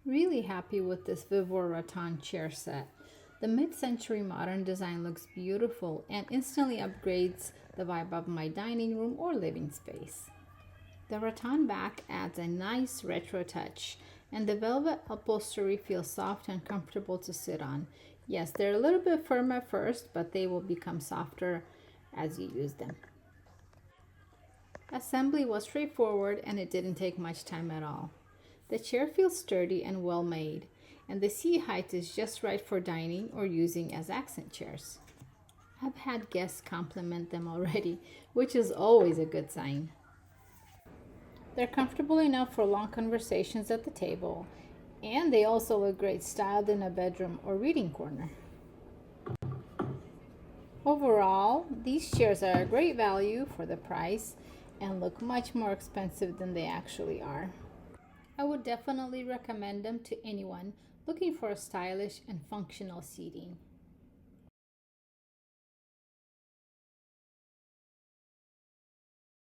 Really happy with this VEVOR Rattan chair set. The mid-century modern design looks beautiful and instantly upgrades the vibe of my dining room or living space. The rattan back adds a nice retro touch, and the velvet upholstery feels soft and comfortable to sit on. Yes, they're a little bit firm at first, but they will become softer as you use them. Assembly was straightforward and it didn't take much time at all. The chair feels sturdy and well made, and the seat height is just right for dining or using as accent chairs. I've had guests compliment them already, which is always a good sign. They're comfortable enough for long conversations at the table, and they also look great styled in a bedroom or reading corner. Overall, these chairs are a great value for the price and look much more expensive than they actually are. I would definitely recommend them to anyone looking for a stylish and functional seating.